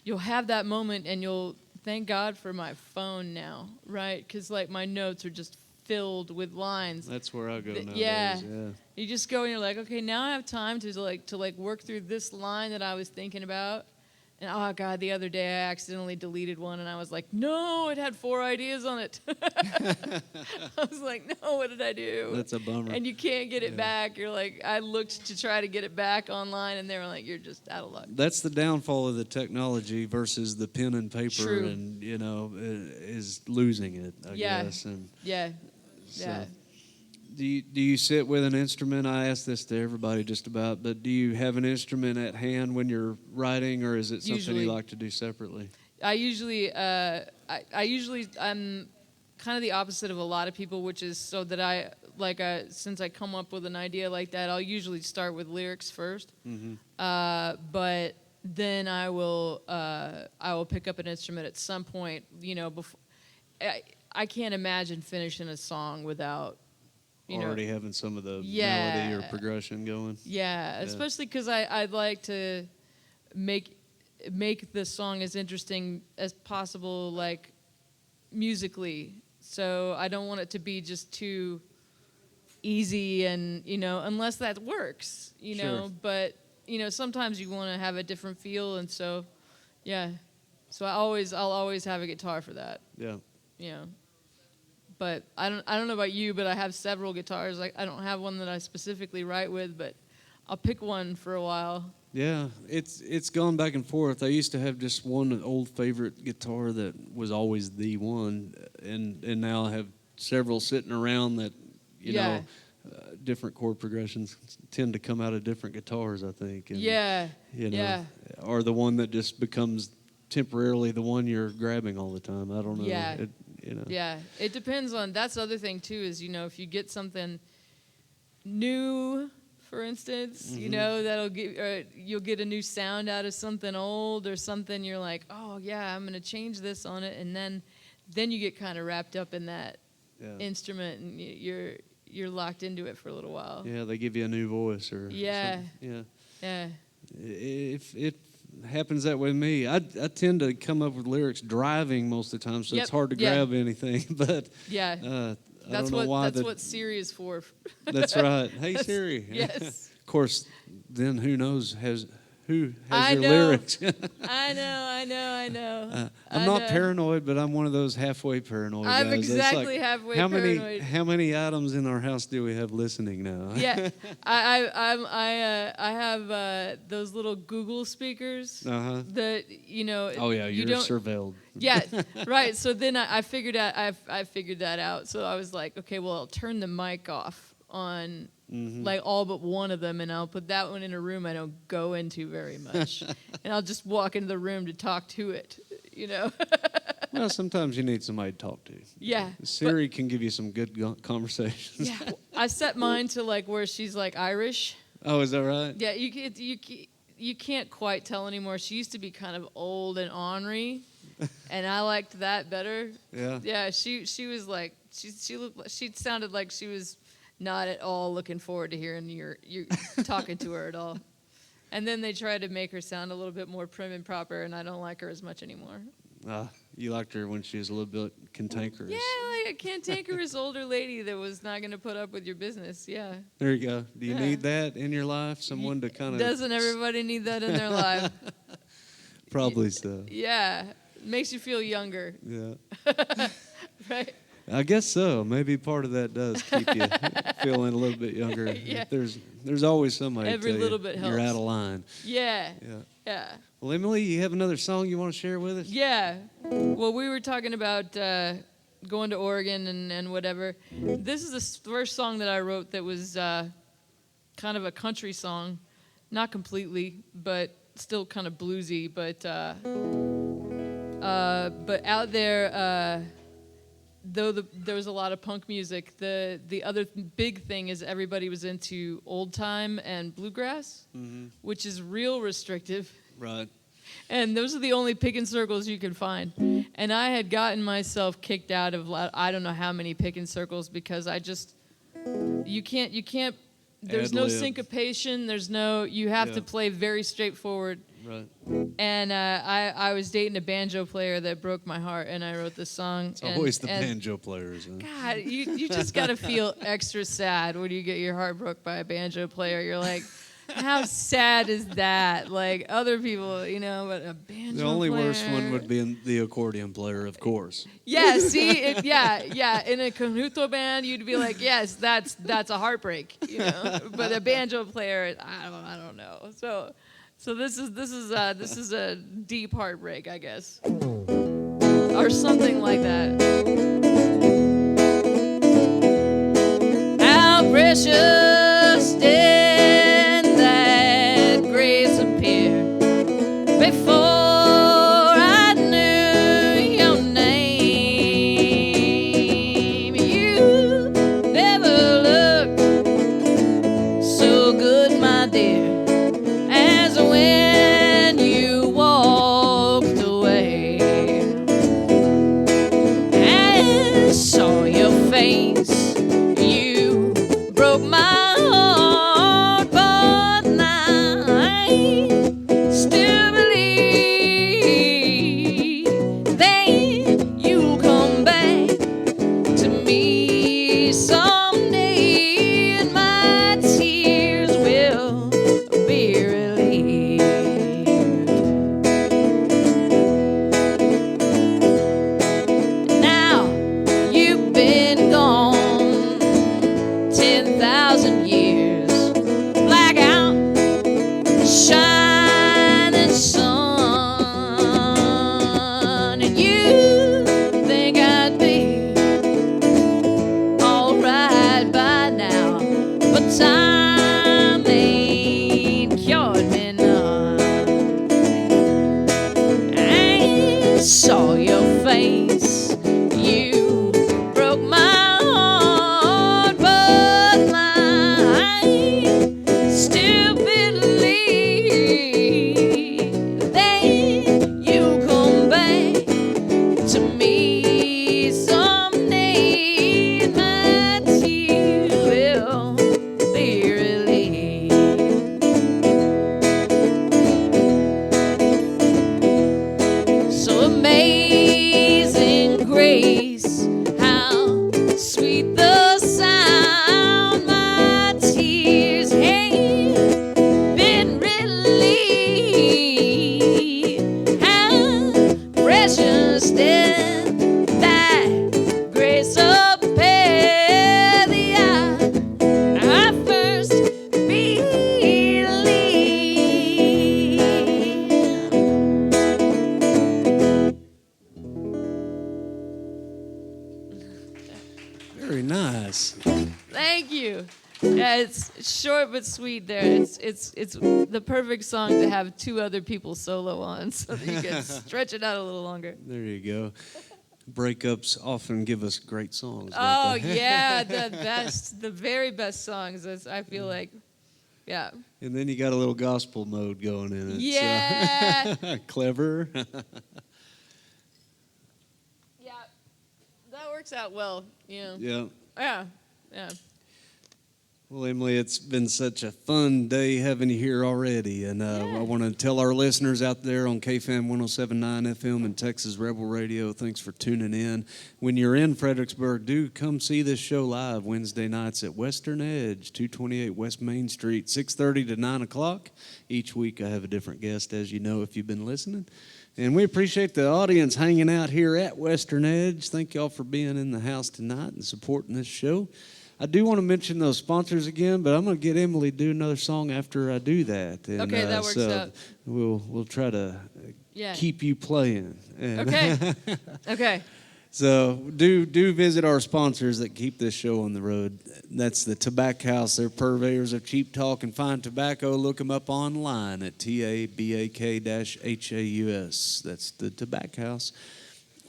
you'll have that moment and you'll thank God for my phone now, right? Because like my notes are just filled with lines. That's where I go nowadays. Yeah. Yeah. You just go and you're like, okay, now I have time to work through this line that I was thinking about. And oh God, the other day I accidentally deleted one and I was like, no, it had 4 ideas on it. I was like, no, what did I do? That's a bummer. And you can't get it back. You're like, I looked to try to get it back online and they were like, you're just out of luck. That's the downfall of the technology versus the pen and paper. True. And, is losing it, I guess. And yeah. so, Yeah. Do you sit with an instrument? I ask this to everybody just about, but do you have an instrument at hand when you're writing, or is it something Usually. you like to do separately? I'm kind of the opposite of a lot of people, which is so that since I come up with an idea like that, I'll usually start with lyrics first. Mm-hmm. But then I will pick up an instrument at some point. Before I can't imagine finishing a song without you know. Already having some of the Yeah. melody or progression going. Yeah, especially because I'd like to make the song as interesting as possible, like musically. So I don't want it to be just too easy, and you know, unless that works, you know. Sure. But you know, sometimes you want to have a different feel, and so yeah. So I'll always have a guitar for that. Yeah. You know. But I don't know about you, but I have several guitars. Like I don't have one that I specifically write with, but I'll pick one for a while. Yeah, it's gone back and forth. I used to have just one old favorite guitar that was always the one, and now I have several sitting around that, you Yeah. know, different chord progressions tend to come out of different guitars, I think. And, Yeah. you know, Yeah. or the one that just becomes temporarily the one you're grabbing all the time. I don't know. Yeah. You know. Yeah, it depends on. That's the other thing too. Is, you know, if you get something new, for instance, you know, that'll get you'll get a new sound out of something old or something. You're like, oh yeah, I'm gonna change this on it, and then you get kind of wrapped up in that instrument, and you're locked into it for a little while. Yeah, they give you a new voice or Yeah. something. Yeah. Yeah. If it happens that way with me, I tend to come up with lyrics driving most of the time, so Yep. it's hard to Yeah. grab anything. But Yeah. I That's don't know why. That's what Siri is for. That's right. Hey Siri. Yes. Of course, then who knows who has I your know. lyrics? I know. I'm not paranoid, but I'm one of those halfway paranoid I'm guys. It's exactly like, halfway how paranoid. How many items in our house do we have listening now? Yeah, I have those little Google speakers Uh-huh. that, you know. Oh yeah, you you're don't. surveilled. Yeah, right. So then I figured out I figured that out. So I was like, okay, well, I'll turn the mic off on like all but one of them, and I'll put that one in a room I don't go into very much, and I'll just walk into the room to talk to it, you know. Well, sometimes you need somebody to talk to. Yeah. Siri can give you some good conversations. Yeah, I set mine to like where she's like Irish. Oh, is that right? Yeah, you can't quite tell anymore. She used to be kind of old and ornery, and I liked that better. Yeah. Yeah, she was like she sounded like she was not at all looking forward to hearing you talking to her at all. And then they tried to make her sound a little bit more prim and proper, and I don't like her as much anymore. You liked her when she was a little bit cantankerous. Yeah, like a cantankerous older lady that was not going to put up with your business. Yeah. There you go. Do you Yeah. need that in your life? Someone to kind of... Doesn't everybody need that in their life? Probably so. Yeah. Makes you feel younger. Yeah. Right? I guess so. Maybe part of that does keep you feeling a little bit younger. Yeah. There's always somebody Every tell little you bit you're helps. out of line. Yeah. Yeah. Yeah. Well, Emily, you have another song you want to share with us? Yeah. Well, we were talking about going to Oregon and whatever. This is the first song that I wrote that was kind of a country song. Not completely, but still kind of bluesy. But out there, though there was a lot of punk music, the other big thing is everybody was into old time and bluegrass, which is real restrictive. Right. And those are the only picking circles you can find. And I had gotten myself kicked out of I don't know how many picking circles because you can't. There's no Ad-lib. syncopation. You have to play very straightforward. Right. And I was dating a banjo player that broke my heart, and I wrote this song. It's always the banjo players. Huh? God, you just got to feel extra sad when you get your heart broke by a banjo player. You're like, how sad is that? Like other people, but a banjo The only player. worst one would be the accordion player, of course. Yeah, see, yeah. In a canuto band, you'd be like, yes, that's a heartbreak, But a banjo player, I don't know. So this is a deep heartbreak, I guess, or something like that. How precious did that grace appear before I knew your name. You never looked so good, my dear, as when you walked away. I saw your face, you shining sun, and you think I'd be alright by now, but time ain't cured me none. I saw your face, you broke my heart, but I still believe that you'll come back to me someday, and my tears will be relieved. So amazing grace, how sweet the sound, my tears have been relieved. How precious did that grace appear the hour I first believed. Very nice. Thank you. Yeah, it's short but sweet there. It's the perfect song to have two other people solo on, so that you can stretch it out a little longer. There you go. Breakups often give us great songs. don't Oh they? yeah, the best, the very best songs. I feel like, yeah, And then you got a little gospel mode going in it. yeah, So. Clever. yeah. That works out well, you know. Yeah. Yeah, yeah. Well, Emily, it's been such a fun day having you here already. And I want to tell our listeners out there on KFAM 107.9 FM and Texas Rebel Radio, thanks for tuning in. When you're in Fredericksburg, do come see this show live Wednesday nights at Western Edge, 228 West Main Street, 6:30 to 9 o'clock. Each week I have a different guest, as you know, if you've been listening. And we appreciate the audience hanging out here at Western Edge. Thank y'all for being in the house tonight and supporting this show. I do want to mention those sponsors again, but I'm going to get Emily to do another song after I do that. And, Okay, that works out. We'll try to Yeah. keep you playing. And Okay. Okay. So do visit our sponsors that keep this show on the road. That's the Tobacco House. They're purveyors of cheap talk and fine tobacco. Look them up online at TABAK-HAUS. That's the Tobacco House.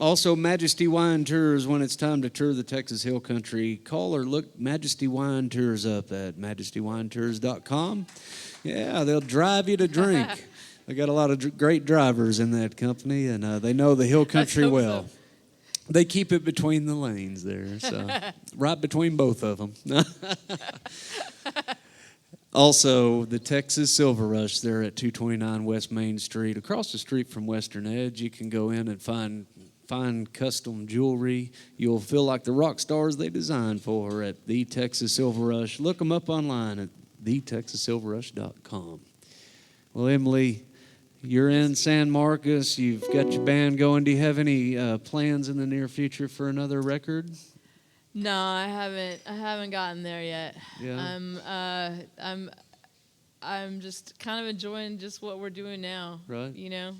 Also, Majesty Wine Tours. When it's time to tour the Texas Hill Country, call or look Majesty Wine Tours up at MajestyWineTours.com. Yeah, they'll drive you to drink. They got a lot of great drivers in that company, and they know the Hill Country hope well. so. They keep it between the lanes there, so right between both of them. Also, the Texas Silver Rush, they're at 229 West Main Street, across the street from Western Edge. You can go in and find custom jewelry. You'll feel like the rock stars they designed for at the Texas Silver Rush. Look them up online at thetexassilverrush.com. Well, Emily, you're in San Marcos. You've got your band going. Do you have any plans in the near future for another record? No, I haven't gotten there yet. Yeah. I'm just kind of enjoying just what we're doing now. Right. You know.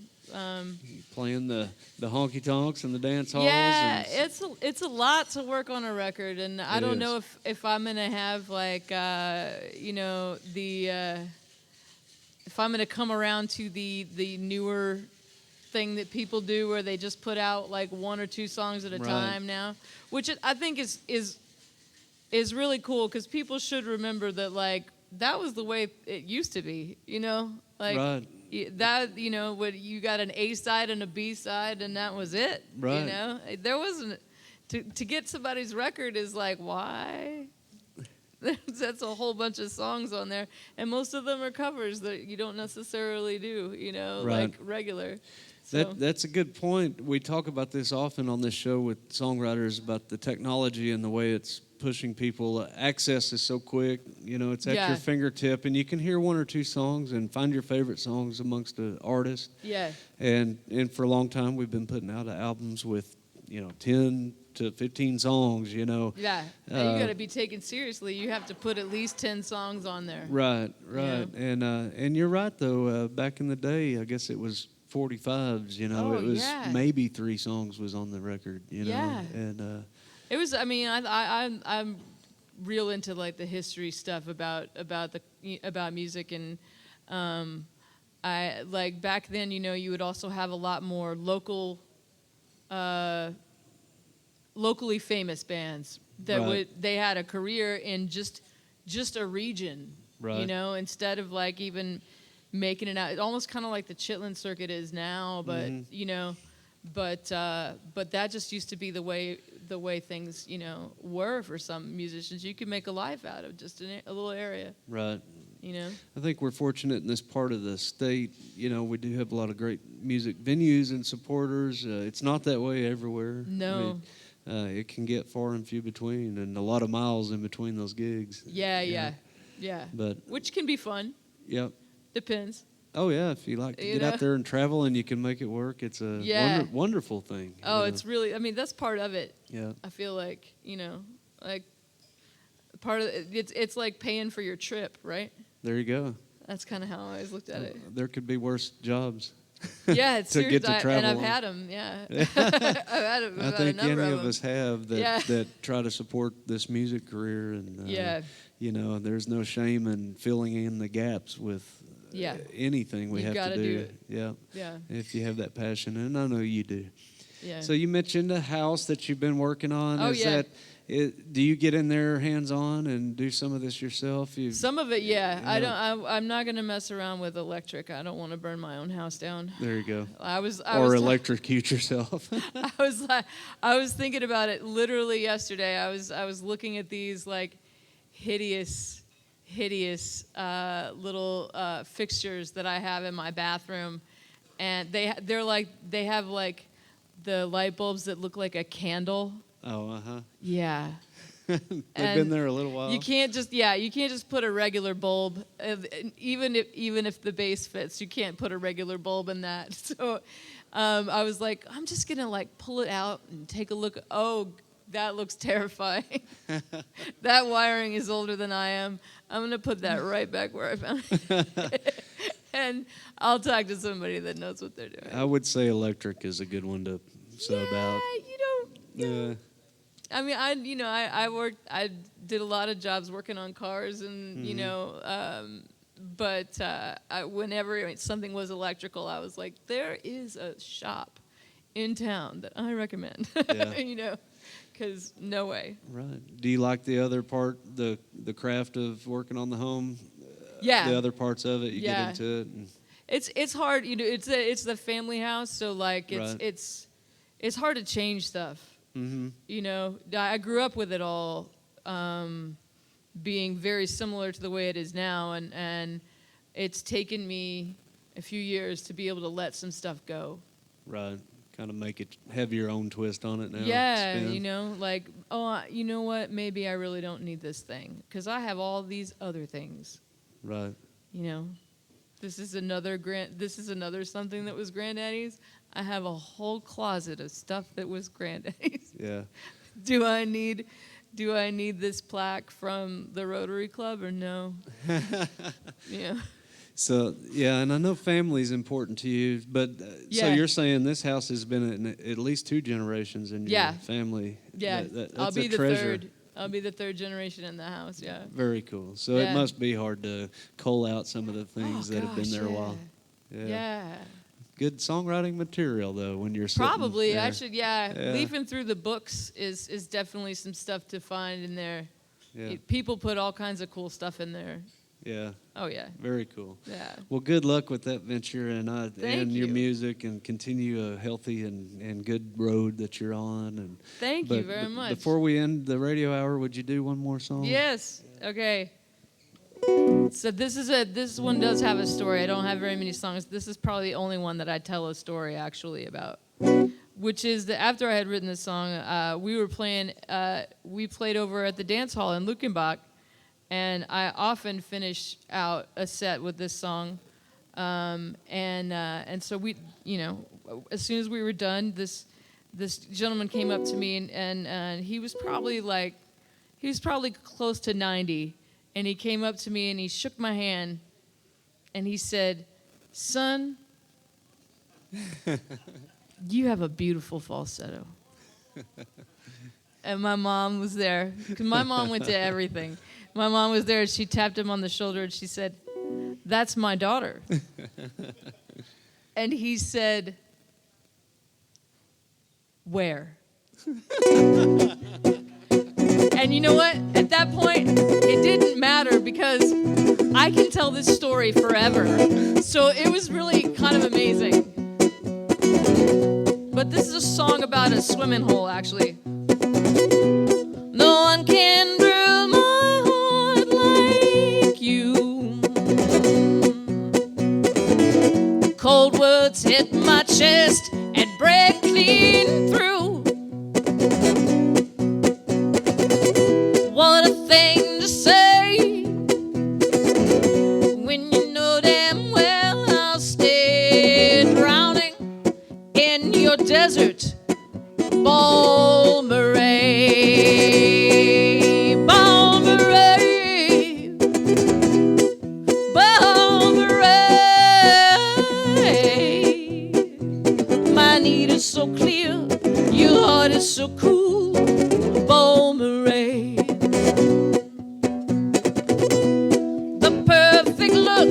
Playing the honky tonks and the dance halls. Yeah, and it's a lot to work on a record, and I don't know if I'm gonna have like you know if I'm gonna come around to the newer thing that people do where they just put out like one or two songs at a time now, which I think is really cool, because people should remember that like that was the way it used to be, you know, like. Right. That, you know, what you got an A side and a B side, and that was it. Right. You know, there wasn't to get somebody's record is like, why? That's a whole bunch of songs on there, and most of them are covers that you don't necessarily do. You know, like regular. So. That's a good point. We talk about this often on this show with songwriters about the technology and the way it's pushing people. Access is so quick, you know, it's at your fingertip, and you can hear one or two songs and find your favorite songs amongst the artists. Yeah. And for a long time, we've been putting out albums with, you know, 10, to 15 songs, you know. Yeah, and you got to be taken seriously. You have to put at least 10 songs on there. Right. Yeah. And you're right though. Back in the day, I guess it was 45s. You know, Oh, it was yeah. maybe 3 songs was on the record. You know, Yeah. and It was. I mean, I'm real into like the history stuff about music, and I like back then. You know, you would also have a lot more locally famous bands that Right. they had a career in just a region. Right. You know, instead of like even making it out, almost kind of like the Chitlin circuit is now, but you know, but that just used to be the way things, you know, were for some musicians. You could make a life out of just a little area. right. You know. I think we're fortunate in this part of the state. You know, we do have a lot of great music venues and supporters. It's not that way everywhere. No. I mean, it can get far and few between, and a lot of miles in between those gigs. Yeah. But Which can be fun. yep. Depends. Oh yeah, if you like to You get know? out there and travel and you can make it work, it's a Yeah. wonderful thing. Oh, you it's really. I mean, that's part of it. know? I feel like, you know, like part of it's like paying for your trip, right? There you go. That's kind of how I always looked at it. There could be worse jobs. Yeah, it's To get serious. to travel And I've on. had them. Yeah, I've had 'em, I I've had a think number any of of 'em. us have that Yeah. that try to support this music career, and Yeah. you know, there's no shame in filling in the gaps with Yeah. anything we You've have to gotta do. do it. Yeah, Yeah, if you have that passion, and I know you do. yeah. So you mentioned a house that you've been working on. Oh, Is yeah. do you get in there hands on and do some of this yourself? Some of it, yeah. I Yeah. don't. I'm not gonna mess around with electric. I don't want to burn my own house down. There you go. I was Electrocute yourself. I was thinking about it literally yesterday. I was looking at these like hideous little fixtures that I have in my bathroom, and they have like the light bulbs that look like a candle. Oh, uh-huh. Yeah. They've been And there a little while. You can't just put a regular bulb, even if the base fits. You can't put a regular bulb in that. So I was like, I'm just gonna like pull it out and take a look. Oh, that looks terrifying. That wiring is older than I am. I'm gonna put that right back where I found it. And I'll talk to somebody that knows what they're doing. I would say electric is a good one to sub out. You don't. Yeah. I mean, I did a lot of jobs working on cars, and you know, but whenever something was electrical, I was like, there is a shop in town that I recommend. Yeah. You know, because no way. Right. Do you like the other part, the craft of working on the home? Yeah. The other parts of it, you Yeah. get into it. And, It's hard, you know. It's the family house, so like Right. it's hard to change stuff. You know, I grew up with it all being very similar to the way it is now, and it's taken me a few years to be able to let some stuff go. right. Kind of make it have your own twist on it now. Yeah, spin. you know, like, you know what? Maybe I really don't need this thing because I have all these other things. Right. You know, this is another something that was Granddaddy's. I have a whole closet of stuff that was Granddaddy's. Yeah. Do I need this plaque from the Rotary Club or no? Yeah. So, yeah, and I know family's important to you, but so Yeah. you're saying this house has been in at least 2 generations in your Yeah. family. Yeah. That's I'll be a the treasure. third. I'll be the third generation in the house. Yeah. Very cool. So it Yeah. must be hard to cull out some of the things that have been gosh, there a yeah. while. Yeah. Good songwriting material, though, when you're sitting Probably. there. I should. Yeah. Yeah. Leafing through the books is definitely some stuff to find in there. Yeah. People put all kinds of cool stuff in there. Yeah. Oh yeah. Very cool. Yeah. Well, good luck with that venture and Thank your you. music, and continue a healthy and good road that you're on. And Thank you very much. Before we end the radio hour, would you do one more song? Yes. Okay. So this one does have a story. I don't have very many songs. This is probably the only one that I tell a story actually about. Which is that after I had written this song, we played over at the dance hall in Luckenbach, and I often finish out a set with this song. And so we, you know, as soon as we were done, this gentleman came up to me, and he was probably close to 90, and he came up to me and he shook my hand, and he said, "Son, you have a beautiful falsetto." And my mom was there, because my mom went to everything. My mom was there, and she tapped him on the shoulder, and she said, "That's my daughter." And he said, "Where?" And you know what? At that point, it didn't matter, because I can tell this story forever. So it was really kind of amazing. But this is a song about a swimming hole, actually. No one can drill my heart like you. Cold words hit my chest and break clean through. What a thing to say, when you know damn well I'll stay drowning in your desert, Balmorhea, Balmorhea, Balmorhea. My need is so clear, your heart is so cool, Balmorhea. The perfect look,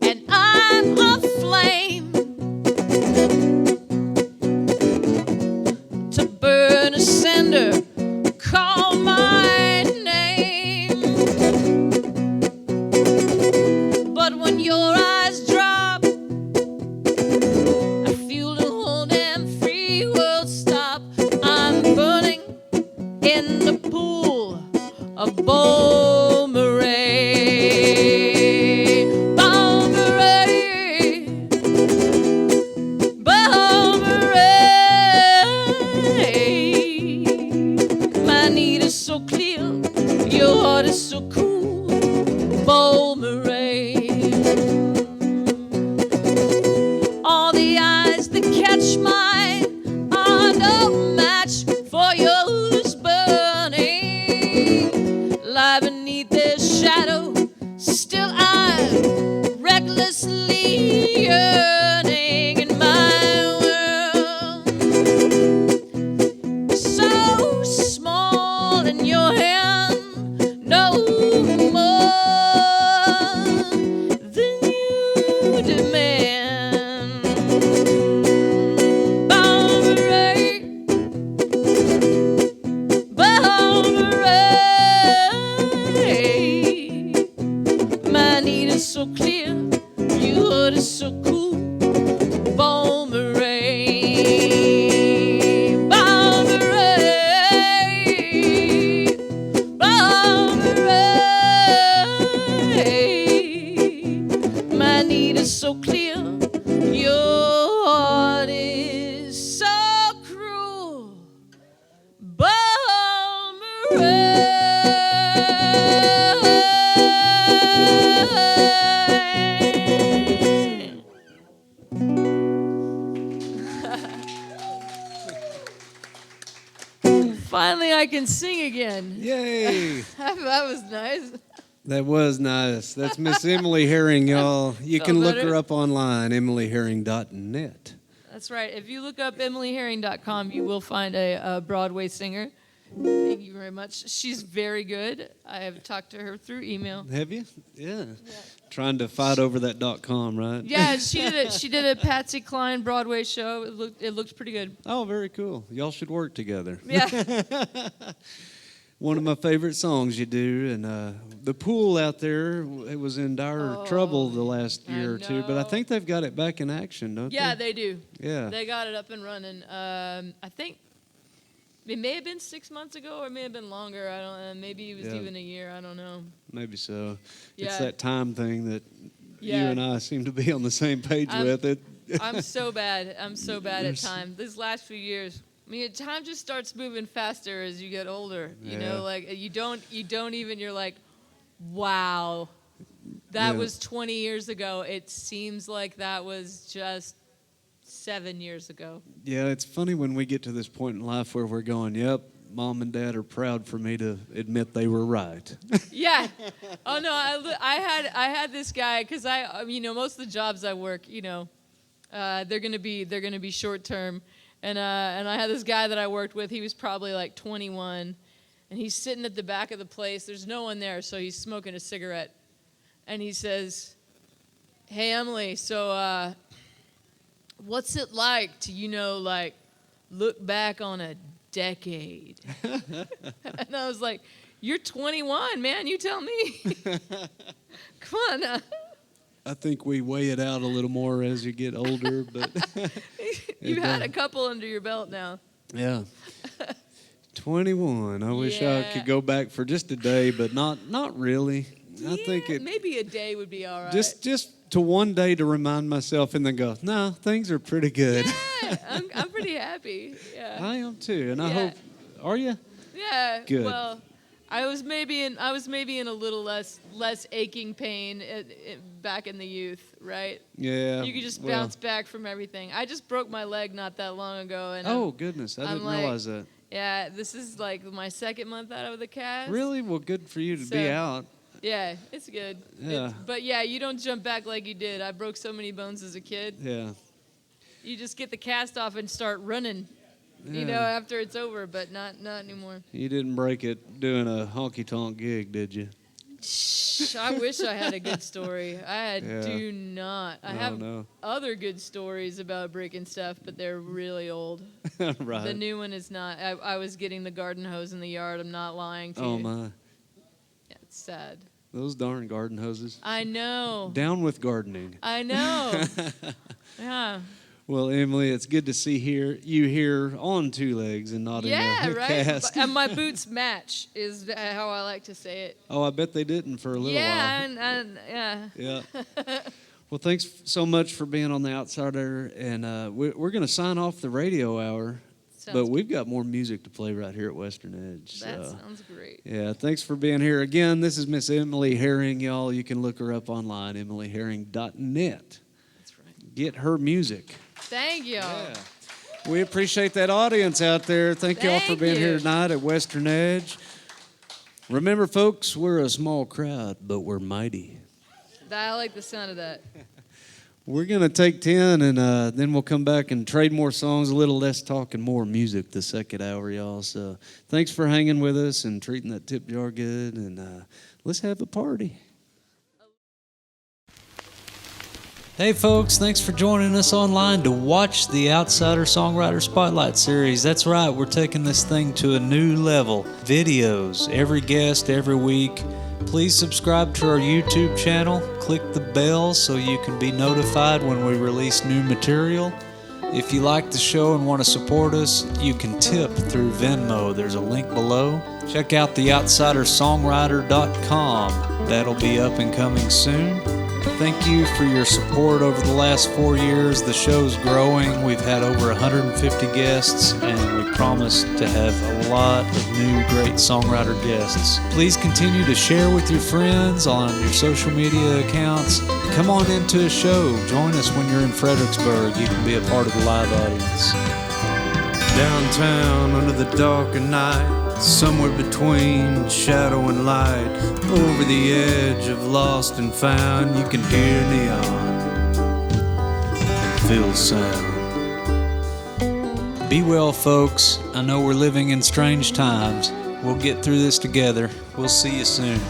and I'm aflame, to burn a cinder, call my name. But when your eyes drop, I feel the whole damn free world stop. I'm burning in the pool of Balmorhea, Balmorhea, Balmorhea. My need is so clear, your heart is so cool, Balmorhea. All the eyes that catch mine are no match for yours, burning. Lie beneath their shadow, still I'm recklessly yearning in my world. So small in your hand, no more than you demand. Balmorhea, Balmorhea. My need is so clear, your heart is so cool, Balmorhea, Balmorhea, Balmorhea. My need is so clear, your heart is so cruel, Balmorhea. Finally, I can sing again. Yay! That was nice. That was nice. That's Miss Emily Herring, y'all. You Felt can look better? her up online, emilyherring.net. That's right. If you look up emilyherring.com, you will find a Broadway singer. Thank you very much. She's very good. I have talked to her through email. Have you? Yeah. Trying to fight over that .com, right? Yeah, she did a Patsy Cline Broadway show. It looked pretty good. Oh, very cool. Y'all should work together. Yeah. One of my favorite songs you do, and the pool out there, it was in dire trouble the last year or two, but I know. think they've got it back in action, don't they? Yeah, they do. Yeah. They got it up and running. I think it may have been 6 months ago, or it may have been longer. I don't know. Maybe it was Yeah. even a year. I don't know. Maybe so. It's Yeah. that time thing that you Yeah. and I seem to be on the same page I'm- with it. I'm so bad. I'm so bad at time. These last few years, I mean, time just starts moving faster as you get older. You Yeah. know, like you don't even. You're like, wow, that Yeah. was 20 years ago. It seems like that was just 7 years ago. Yeah, it's funny when we get to this point in life where we're going, yep, Mom and Dad are proud for me to admit they were right. Yeah. Oh no, I had this guy because most of the jobs I work, they're gonna be short term, and I had this guy that I worked with. He was probably like 21, and he's sitting at the back of the place. There's no one there, so he's smoking a cigarette, and he says, "Hey Emily, so what's it like to look back on a decade?" And I was like, "You're 21, man. You tell me." Come on. I think we weigh it out a little more as you get older, but You've had a couple under your belt now. Yeah. 21. I wish I could go back for just a day, but not really. I think maybe a day would be all right. Just to one day to remind myself and then go, no, things are pretty good. Yeah, I'm pretty happy. Yeah. I am too, and I hope. Are you? Yeah. Good. Well, I was maybe in a little less aching pain back in the youth, right? Yeah. You could just bounce back from everything. I just broke my leg not that long ago, and goodness, I didn't realize that. Yeah, this is like my second month out of the cast. Really? Well, good for you to be out. Yeah, it's good. Yeah. But yeah, you don't jump back like you did. I broke so many bones as a kid. Yeah. You just get the cast off and start running, after it's over, but not anymore. You didn't break it doing a Honky Tonk gig, did you? Shh, I wish I had a good story. Do not. I have other good stories about breaking stuff, but they're really old. Right. The new one is not. I was getting the garden hose in the yard. I'm not lying to you. Oh, my. Yeah, it's sad. Those darn garden hoses. I know. Down with gardening. I know. Yeah. Well, Emily, it's good to see you here on two legs and not in a cast. And my boots match is how I like to say it. Oh, I bet they didn't for a little while. Yeah. Yeah. Well, thanks so much for being on The Outsider, and we're going to sign off the radio hour, but we've got more music to play right here at Western Edge. That sounds great. Yeah, thanks for being here. Again, this is Miss Emily Herring, y'all. You can look her up online, emilyherring.net. That's right. Get her music. Thank you. Yeah. We appreciate that audience out there. Thank you all for being here tonight at Western Edge. Remember, folks, we're a small crowd, but we're mighty. I like the sound of that. We're going to take 10, and then we'll come back and trade more songs, a little less talk and more music the second hour, y'all. So thanks for hanging with us and treating that tip jar good, and let's have a party. Hey folks, thanks for joining us online to watch the Outsider Songwriter Spotlight Series. That's right, we're taking this thing to a new level. Videos, every guest, every week. Please subscribe to our YouTube channel. Click the bell so you can be notified when we release new material. If you like the show and want to support us, you can tip through Venmo. There's a link below. Check out theoutsidersongwriter.com. That'll be up and coming soon. Thank you for your support over the last 4 years. The show's growing. We've had over 150 guests, and we promise to have a lot of new great songwriter guests. Please continue to share with your friends on your social media accounts. Come on into a show. Join us when you're in Fredericksburg. You can be a part of the live audience. Downtown under the dark of night, somewhere between shadow and light, over the edge of lost and found, you can hear neon, feel the sound. Be well, folks. I know we're living in strange times. We'll get through this together. We'll see you soon.